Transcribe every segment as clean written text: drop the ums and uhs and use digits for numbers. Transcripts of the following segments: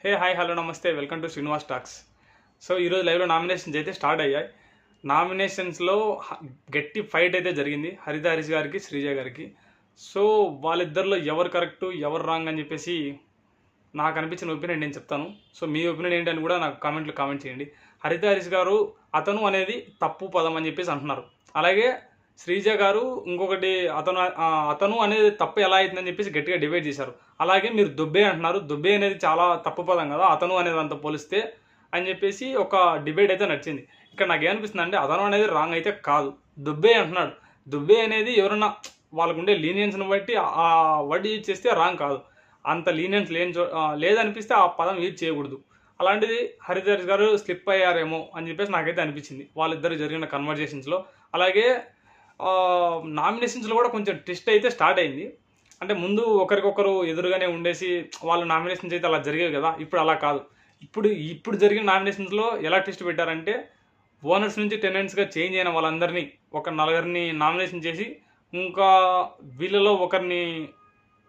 Hey hi hello నమస్తే welcome to Srinivas talks. So ఈరోజు లైవ్లో నామినేషన్స్ అయితే స్టార్ట్ అయ్యాయి. నామినేషన్స్లో గట్టి ఫైట్ అయితే జరిగింది హరిత హరీష్ గారికి, శ్రీజ గారికి. సో వాళ్ళిద్దరిలో ఎవరు కరెక్టు ఎవరు రాంగ్ అని చెప్పేసి నాకు అనిపించిన ఒపీనియన్ నేను చెప్తాను. సో మీ ఒపీనియన్ ఏంటని కూడా నాకు కామెంట్లో కామెంట్ చేయండి. హరిత హరీష్ గారు అతను అనేది తప్పు పదం అని చెప్పేసి అంటున్నారు. అలాగే శ్రీజ గారు ఇంకొకటి అతను అనేది తప్పు ఎలా అవుతుందని చెప్పేసి గట్టిగా డిబేట్ చేశారు. అలాగే మీరు దుబ్బే అంటున్నారు, దుబ్బే అనేది చాలా తప్పు పదం కదా అతను అనేది అంత పోలిస్తే అని చెప్పేసి ఒక డిబేట్ అయితే నడిచింది. ఇక్కడ నాకు ఏమనిపిస్తుంది అంటే అతను అనేది రాంగ్ అయితే కాదు, దుబ్బే అంటున్నాడు. దుబ్బే అనేది ఎవరన్నా వాళ్ళకు ఉండే లీనియన్స్ని బట్టి ఆ వర్డ్ యూజ్ చేస్తే రాంగ్ కాదు. అంత లీనియన్స్ లేదనిపిస్తే ఆ పదం యూజ్ చేయకూడదు. అలాంటిది హరిత హరీష్ గారు స్లిప్ అయ్యారేమో అని చెప్పేసి నాకైతే అనిపించింది వాళ్ళిద్దరు జరిగిన కన్వర్జేషన్స్లో. అలాగే నామినేషన్స్లో కూడా కొంచెం ట్విస్ట్ అయితే స్టార్ట్ అయింది. అంటే ముందు ఒకరికొకరు ఎదురుగానే ఉండేసి వాళ్ళ నామినేషన్స్ అయితే అలా జరిగేవి కదా, ఇప్పుడు అలా కాదు. ఇప్పుడు జరిగిన నామినేషన్స్లో ఎలా ట్విస్ట్ పెట్టారంటే ఓనర్స్ నుంచి టెనెంట్స్గా చేంజ్ అయిన వాళ్ళందరినీ ఒక నలుగురిని నామినేషన్ చేసి ఇంకా వీళ్ళలో ఒకరిని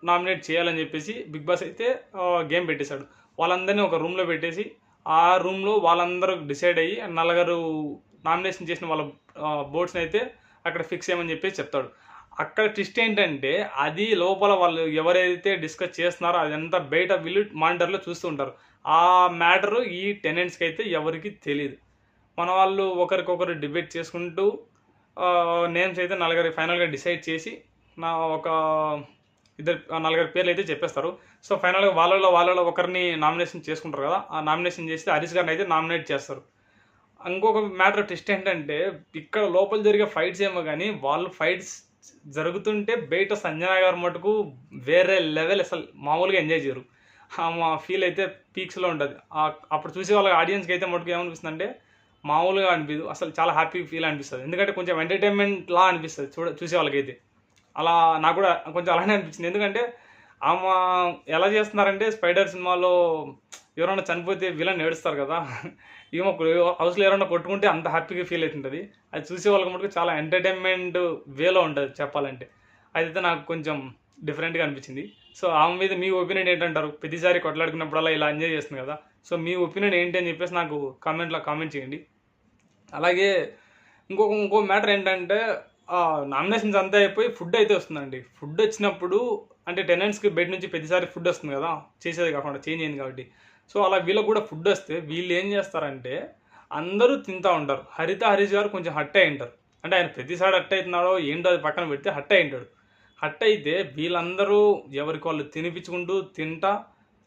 నామినేట్ చేయాలని చెప్పేసి బిగ్ బాస్ అయితే గేమ్ పెట్టేశాడు. వాళ్ళందరినీ ఒక రూమ్లో పెట్టేసి ఆ రూమ్లో వాళ్ళందరూ డిసైడ్ అయ్యి నలుగురు నామినేషన్ చేసిన వాళ్ళ బోర్డ్స్ని అయితే అక్కడ ఫిక్స్ చేయమని చెప్పేసి చెప్తాడు. అక్కడ ట్విస్ట్ ఏంటంటే అది లోపల వాళ్ళు ఎవరైతే డిస్కస్ చేస్తున్నారో అదంతా బయట వీళ్ళు మానిటర్లో చూస్తూ ఉంటారు. ఆ మ్యాటరు ఈ టెనెంట్స్కి అయితే ఎవరికి తెలియదు. మన వాళ్ళు ఒకరికొకరు డిబేట్ చేసుకుంటూ నేమ్స్ అయితే నలుగురు ఫైనల్గా డిసైడ్ చేసి ఒక నలుగురు పేర్లు అయితే చెప్పేస్తారు. సో ఫైనల్గా వాళ్ళలో ఒకరిని నామినేషన్ చేసుకుంటారు కదా, ఆ నామినేషన్ చేస్తే హరీష్ గారిని అయితే నామినేట్ చేస్తారు. ఇంకొక మ్యాటర్ ట్విస్ట్ ఏంటంటే ఇక్కడ లోపల జరిగే ఫైట్స్ ఏమో కానీ వాళ్ళు ఫైట్స్ జరుగుతుంటే బయట సంజన గారు మటుకు వేరే లెవెల్, అసలు మామూలుగా ఎంజాయ్ చేయరు. మా ఫీల్ అయితే పీక్స్లో ఉంటుంది. అప్పుడు చూసే వాళ్ళకి ఆడియన్స్కి అయితే మటుకు ఏమనిపిస్తుంది అంటే మామూలుగా అనిపించదు, అసలు చాలా హ్యాపీ ఫీల్ అనిపిస్తుంది. ఎందుకంటే కొంచెం ఎంటర్టైన్మెంట్లా అనిపిస్తుంది చూసే వాళ్ళకైతే. అలా నాకు కూడా కొంచెం అలానే అనిపించింది. ఎందుకంటే ఆమె ఎలా చేస్తున్నారంటే స్పైడర్ సినిమాలో ఎవరైనా చనిపోతే విలన్ ఏడుస్తారు కదా, ఏమో హౌస్లో ఎవరైనా కొట్టుకుంటే అంత హ్యాపీగా ఫీల్ అవుతుంటుంది. అది చూసే వాళ్ళకి మటుకు చాలా ఎంటర్టైన్మెంట్ వేలో ఉంటుంది చెప్పాలంటే. అదైతే నాకు కొంచెం డిఫరెంట్గా అనిపించింది. సో ఆమె మీద మీ ఒపీనియన్ ఏంటంటారు? ప్రతిసారి కొట్లాడుకున్నప్పుడల్లా ఇలా ఎంజాయ్ చేస్తుంది కదా, సో మీ ఒపీనియన్ ఏంటి అని చెప్పేసి నాకు కామెంట్లో కామెంట్ చేయండి. అలాగే ఇంకో మ్యాటర్ ఏంటంటే నామినేషన్స్ అంతా అయిపోయి ఫుడ్ అయితే వస్తుందండి. ఫుడ్ వచ్చినప్పుడు అంటే టెనెంట్స్కి బయట నుంచి ప్రతిసారి ఫుడ్ వస్తుంది కదా, చేసేది కాకుండా చేంజ్ అయింది కాబట్టి. సో అలా వీళ్ళకి కూడా ఫుడ్ వస్తే వీళ్ళు ఏం చేస్తారంటే అందరూ తింటూ ఉంటారు. హరీష్ గారు కొంచెం హట్ అయి ఉంటారు. అంటే ఆయన ప్రతిసారి హట్ అవుతున్నాడో ఏంటో అది పక్కన పెడితే హట్ అయి ఉంటాడు. హట్ అయితే వీళ్ళందరూ ఎవరికి వాళ్ళు తినిపించుకుంటూ తింటా,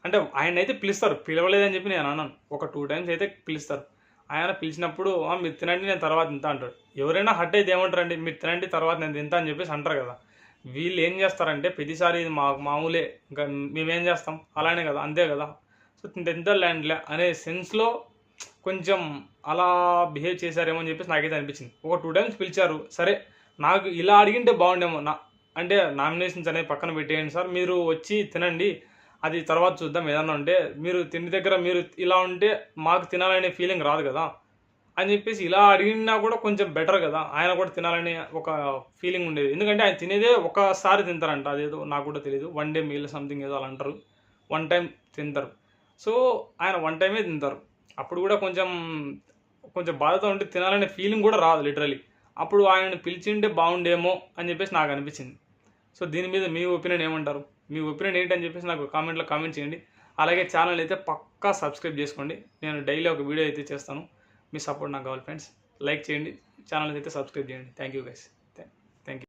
అంటే ఆయన అయితే పిలుస్తారు, పిలవలేదని చెప్పి నేను అన్నాను. ఒక 2 times అయితే పిలుస్తారు. ఆయన పిలిచినప్పుడు మీరు తినండి నేను తర్వాత తింటా అంటాడు. ఎవరైనా హట్ అయితే ఏమంటారండి, మీరు తినండి తర్వాత నేను తింటా అని చెప్పేసి అంటారు కదా. వీళ్ళు ఏం చేస్తారంటే ప్రతిసారి ఇది మామూలే, ఇంకా మేమేం చేస్తాం అలానే కదా, అంతే కదా, సో తింటే ల్యాండ్లే అనే సెన్స్లో కొంచెం అలా బిహేవ్ చేశారేమో అని చెప్పేసి నాకైతే అనిపించింది. ఒక 2 times పిలిచారు, సరే నాకు ఇలా అడిగింటే బాగుండేమో. అంటే నామినేషన్స్ అనేవి పక్కన పెట్టేయండి సార్, మీరు వచ్చి తినండి అది తర్వాత చూద్దాం ఏదన్నా ఉంటే, మీరు తిండి దగ్గర మీరు ఇలా ఉంటే మాకు తినాలనే ఫీలింగ్ రాదు కదా అని చెప్పేసి ఇలా అడిగినా కూడా కొంచెం బెటర్ కదా, ఆయన కూడా తినాలనే ఒక ఫీలింగ్ ఉండేది. ఎందుకంటే ఆయన తినేదే ఒకసారి తింటారంట, అదేదో నాకు కూడా తెలియదు, 1 day మీల్ సంథింగ్ ఏదో అలా అంటారు, 1 time తింటారు. సో ఆయన 1 time తింటారు. అప్పుడు కూడా కొంచెం బాధతో ఉంటే తినాలనే ఫీలింగ్ కూడా రాదు లిటరలీ. అప్పుడు ఆయనను పిలిచింటే బాగుండేమో అని చెప్పేసి నాకు అనిపించింది. సో దీని మీద మీ ఒపీనియన్ ఏమంటారు? మీ ఒపీనియన్ ఏంటని చెప్పేసి నాకు కామెంట్లో కామెంట్ చేయండి. అలాగే ఛానల్ అయితే పక్కా సబ్స్క్రైబ్ చేసుకోండి. నేను డైలీ ఒక వీడియో అయితే చేస్తాను. మీ సపోర్ట్ నాకు కావాలి ఫ్రెండ్స్. లైక్ చేయండి, ఛానల్ అయితే సబ్స్క్రైబ్ చేయండి. Thank you guys.